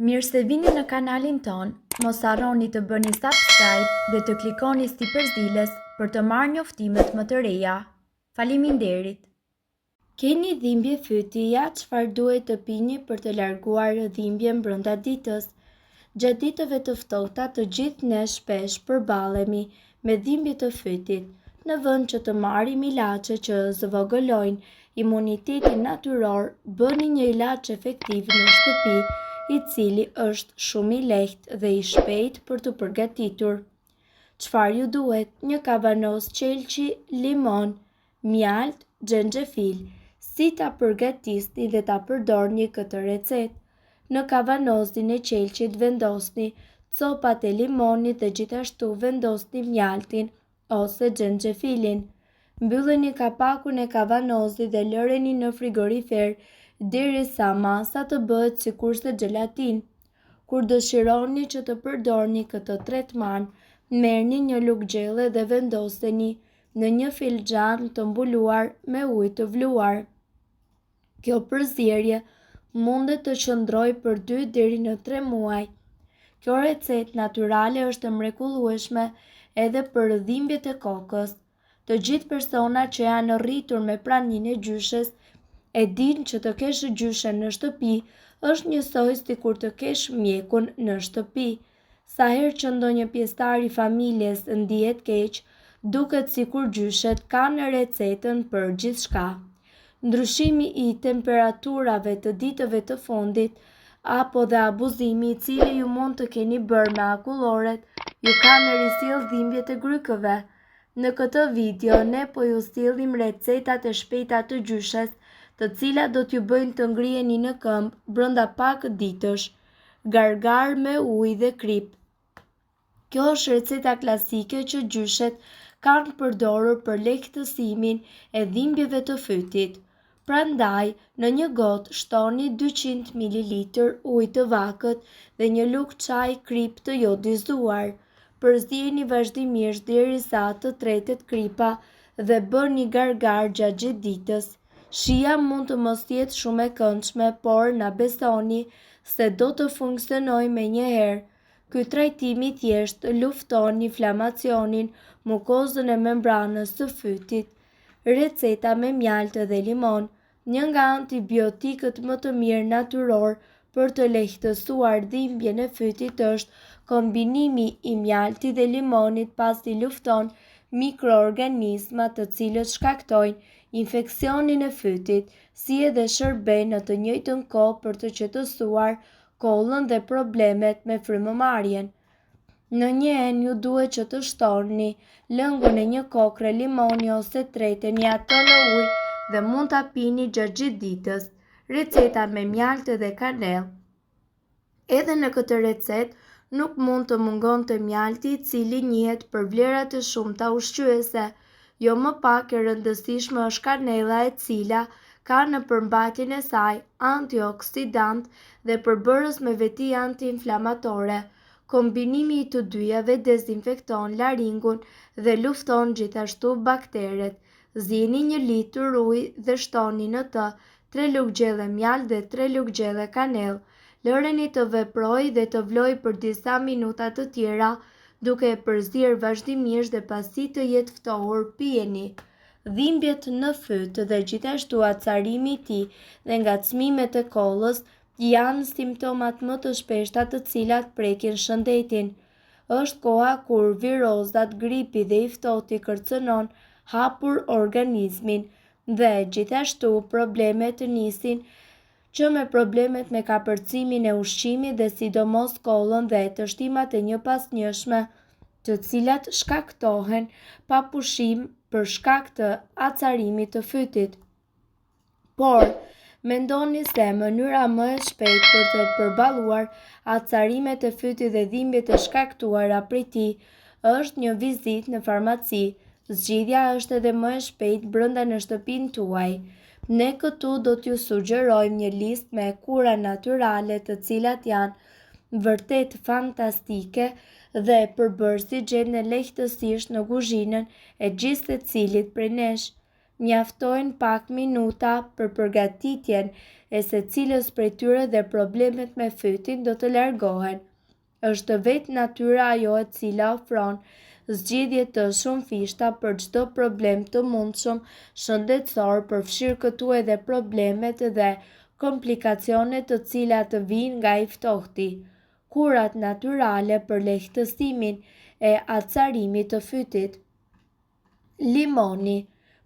Mirë se vini në kanalin ton, mos harroni të bëni subscribe dhe të klikoni si përzieles për të marrë njoftimet më të reja. Faleminderit! Keni dhimbje fyti, ja çfarë duhet të pini për të larguar dhimbjen brenda ditës. Gjatë ditëve të ftohta të gjithë ne shpesh përballemi me dhimbje të fytit. Në vend që të marrim ilaçe që zvogëlojnë imunitetin natyror, bëni një ilaç efektiv në shtëpi, i cili është shumë i lehtë dhe i shpejtë për të përgatitur. Çfarë ju duhet? Një kavanoz qelçi, limon, mjalt, xhenxhefil. Si ta përgatisni dhe ta përdorni këtë recetë? Në kavanozin e qelçit vendosni copat e limonit dhe gjithashtu vendosni mjaltin ose xhenxhefilin. Mbylleni kapakun e kavanozit dhe lëreni në frigorifer derisa masa të bëhet sikurse xhelatin. Kur dëshironi që të përdorni këtë tretman, merrni një lugë gjelle dhe vendoseni në një filxhan të mbuluar me ujë të vluar. Kjo përzierje mundet të qëndrojë për 2 deri në 3 muaj. Kjo recetë natyrale është e mrekullueshme edhe për dhimbjet e kokës. Të gjithë personat që janë rritur me praninë e gjyshes e dinë që të kesh gjyshe në shtëpi është njësoj si kur të kesh mjekun në shtëpi. Sa herë që ndonjë pjesëtar i familjes ndihet keq, duket sikur gjyshet kanë recetën për gjithçka. Ndryshimi i temperaturave të ditëve të fundit apo dhe abuzimi i cili ju mund të keni bërë me akulloret, ju kanë risjell dhimbjet e grykëve. Në këtë video ne po ju sjellim recetat e shpejta të gjyshes, të cilat do t'ju bëjnë të ngriheni në këmbë brenda pak ditësh. Gargar me ujë dhe krip. Kjo është receta klasike që gjyshet kanë përdorur për lehtësimin e dhimbjeve të fytit. Prandaj, në një gotë shtoni 200 ml ujë të vakët dhe një lugë çaj krip të jodizuar. Përzijeni vazhdimisht derisa të tretet kripa dhe bëni gargar gjatë gjithë ditës. Shija mund të mos jetë shumë e këndshme, por na besoni se do të funksionojë menjëherë. Ky trajtim i thjeshtë lufton inflamacionin, mukozën e membranës së fytit. Receta me mjalt dhe limon. Një nga antibiotikët më të mirë natyror për të lehtësuar dhimbjen e fytit është kombinimi i mjaltit dhe limonit, pasi lufton mikroorganizma të cilët shkaktojnë infeksionin e fytit, si edhe shërben në të njëjtën kohë për të qetësuar kollën dhe problemet me frymëmarrjen. Në një enë ju duhet që të shtoni lëngun e një kokre limoni ose treteni ato në ujë dhe mund ta pini gjatë gjithë ditës. Receta me mjalt dhe kanellë. Edhe në këtë recetë nuk mund të mungonte mjalti, i cili njihet për vlerat e shumta ushqyese. Jo më pak e rëndësishme është kanella, e cila ka në përmbajtjen e saj antioksidant dhe përbërës me veti antiinflamatore. Kombinimi i të dyjave dezinfekton laringun dhe lufton gjithashtu bakteret. Zieni 1 litër ujë dhe shtoni në të 3 lugë gjelle mjalt dhe 3 lugë gjelle kanellë. Lëreni të veprojë dhe të vlojë për disa minuta të tjera, duke e përzier vazhdimisht dhe pasi të jetë ftohur pijeni. Dhimbjet në fyt dhe gjithashtu acarimi i tij dhe ngacmimet e kollës janë simptomat më të shpeshta të cilat prekin shëndetin. Është koha kur virozat, gripi dhe i ftohti kërcënon hapur organizmin dhe gjithashtu problemet nisin që me problemet me kapërcimin e ushqimit dhe sidomos kollën dhe të shtimat e njëpasnjëshme, të cilat shkaktohen pa pushim për shkak të acarimit të fytit. Por, mendoni se mënyra më e shpejtë për të përballuar acarimet e fytit dhe dhimbjet e shkaktuara prej tij është një vizitë në farmaci. Zgjidhja është edhe më e shpejtë brenda në shtëpinë tuaj. Ne këtu do t'ju sugjerojmë një listë me kura natyrale të cilat janë vërtet fantastike dhe përbërësi gjenden lehtësisht në kuzhinën e gjithë secilit prej nesh. mjaftojnë pak minuta për përgatitjen e secilës prej tyre dhe problemet me fytin do të largohen. Është vetë natyra ajo e cila ofron zgjidhje të shumëfishta për çdo problem të mundshëm shëndetësor, përfshirë këtu edhe problemet dhe komplikacionet të cilat vijnë nga i ftohti. Kurat natyrale për lehtësimin e acarimit të fytit. Limoni.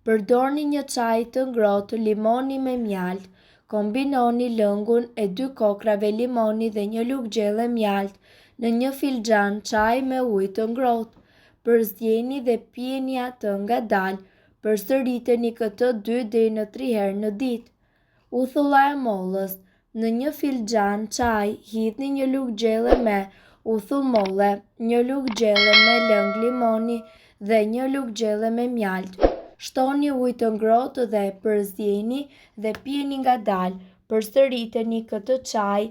Përdorni një çaj të ngrohtë limoni me mjalt. Kombinoni lëngun e 2 kokrave limoni dhe një lugë gjelle mjalt në një filxhan çaj me ujë të ngrohtë. Përzieni dhe pijeni atë ngadalë. Përsëriteni këtë 2 deri në 3 herë në ditë. Uthulla e mollës. Në një filxhan çaj hidhni një lugë gjelle me uthull molle, një lugë gjelle me lëng limoni dhe një lugë gjelle me mjalt. Shtoni ujë të ngrohtë dhe përzieni dhe pijeni ngadalë. Përsëriteni këtë çaj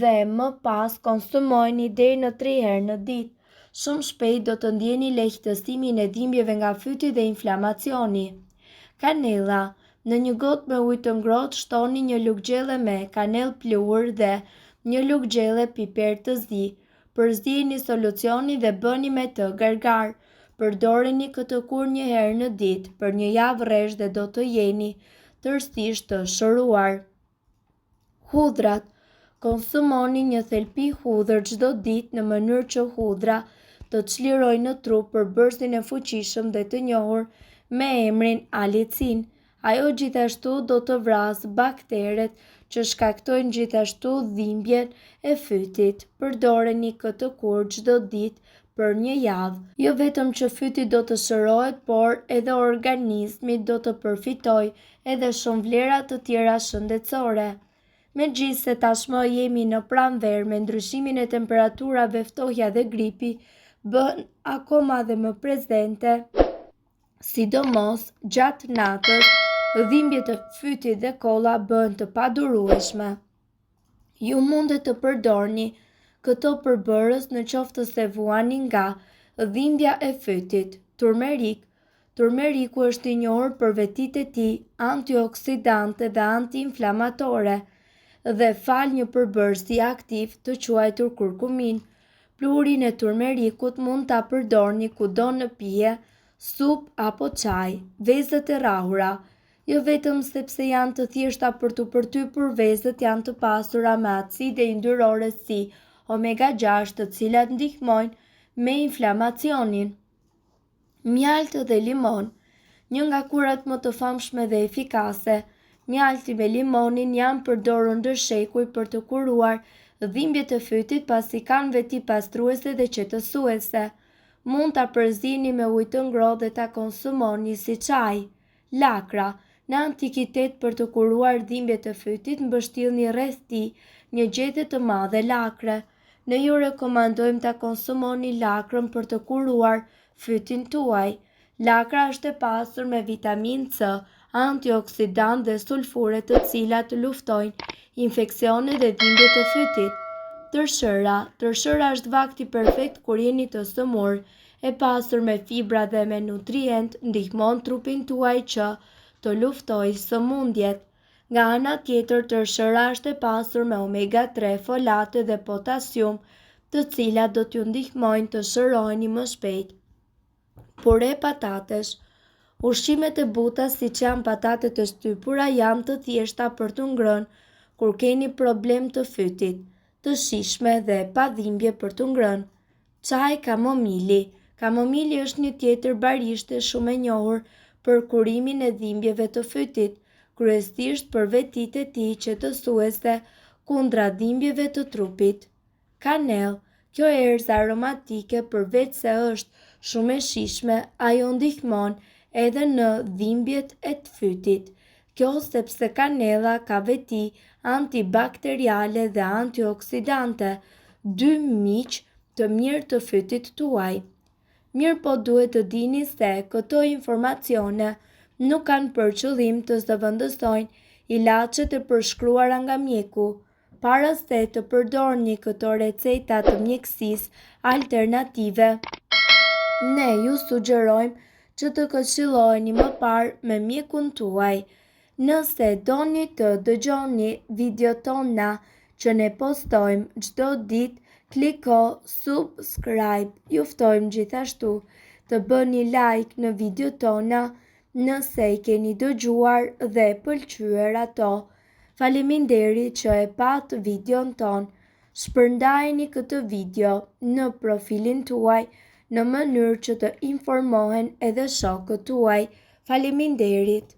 dhe më pas konsumojeni deri në 3 herë në ditë. Shumë shpejt do të ndjeni lehtësimin e dhimbjeve nga fyti dhe inflamacioni. Kanella. Në një gotë me ujë të ngrohtë shtoni një lugë gjelle me kanellë pluhur dhe një lugë gjelle piper të zi. Përzieni solucionin dhe bëni me të gargar. Përdoreni këtë kur një herë në ditë për një javë rresht dhe do të jeni tërësisht të shëruar. Hudhrat. Konsumoni një thelpi hudhër çdo ditë në mënyrë që hudhra të çlirojnë në trup përbërësin e fuqishëm dhe të njohur me emrin alicin. Ajo gjithashtu do të vrasë bakteret që shkaktojnë gjithashtu dhimbjen e fytit. Përdoreni këtë kur çdo ditë për një javë. Jo vetëm që fyti do të shërohet, por edhe organizmi do të përfitojë edhe shumë vlera të tjera shëndetësore. Megjithse tashmë jemi në pranverë me ndryshimin e temperaturave, ftohja dhe gripi bën akoma dhe më prezente, sidomos gjatë natës. Dhimbjet e fytit dhe kolla bën të padurueshme. Ju mundet të përdorni këto përbërës në qoftë se vuani nga dhimbja e fytit. Turmerik. Turmeriku është i njohur për vetitë e tij antioksidante dhe antiinflamatore dhe fal një përbërësi aktiv të quajtur kurkumin. Pluhurin e turmerikut mund ta përdorni kudo në pije, supë apo çaj. Vezët e rrahura. Jo vetëm sepse janë të thjeshta për t'u përtypur, vezët janë të pasura me acide yndyrore si omega 6, të cilat ndihmojnë me inflamacionin. Mjalti dhe limon. Një nga kurat më të famshme dhe efikase, mjalti me limonin janë përdorur ndërshekuj për të kuruar dhimbjet e fytit pasi kanë veti pastruese dhe qetësuese. Mund ta përzini me ujë të ngrohtë dhe ta konsumoni si çaj. Lakra. Në antikitet për të kuruar dhimbjet e fytit mbështillni rreth tij një gjethe të madhe lakre. Ne ju rekomandojmë ta konsumoni lakrën për të kuruar fytin tuaj. Lakra është e pasur me vitaminë C, antioksidant dhe sulfure të cilat luftojnë infeksionet dhe dhimbjet e fytit. Tërshëra. Tërshëra është vakti perfekt kur jeni të sëmur, e pasur me fibra dhe me nutrient, ndihmon trupin tuaj që të luftojë sëmundjet. Nga ana tjetër, tërshëra është e pasur me omega 3, folate dhe potasium, të cilat do t'ju ndihmojnë të shëroheni më shpejt. Pure patatesh. Ushqimet e buta siç janë patatet e shtypura janë të thjeshta për t'u ngrënë kur keni problem të fytit, të shishme dhe pa dhimbje për t'u ngrënë. Çaj kamomili. Kamomili është një tjetër barishte shumë e njohur për kurimin e dhimbjeve të fytit, kryesisht për vetitë e tij qetësuese kundra dhimbjeve të trupit. Kanell. Kjo erëz aromatike përveç se është shumë e shijshme, ajo ndihmon edhe në dhimbjet e të fytit. Kjo sepse kanella ka veti antibakteriale dhe antioksidante, 2 miq të mirë të fytit tuaj. Mirë po duhet të dini se këto informacione nuk kanë për qëllim të zëvendësojnë ilaçet e përshkruara nga mjeku. Para se të përdorni këto receta të mjekësisë alternative, ne ju sugjerojmë që të këshilloheni më parë me mjekun tuaj. Nëse doni të dëgjoni video tona që ne postojmë çdo ditë, kliko subscribe. Ju ftojmë gjithashtu të bëni like në video tona nëse i keni dëgjuar dhe pëlqyer ato. Faleminderit që e pat videon ton. Shpërndajeni këtë video në profilin tuaj në mënyrë që të informohen edhe shokët tuaj. Faleminderit.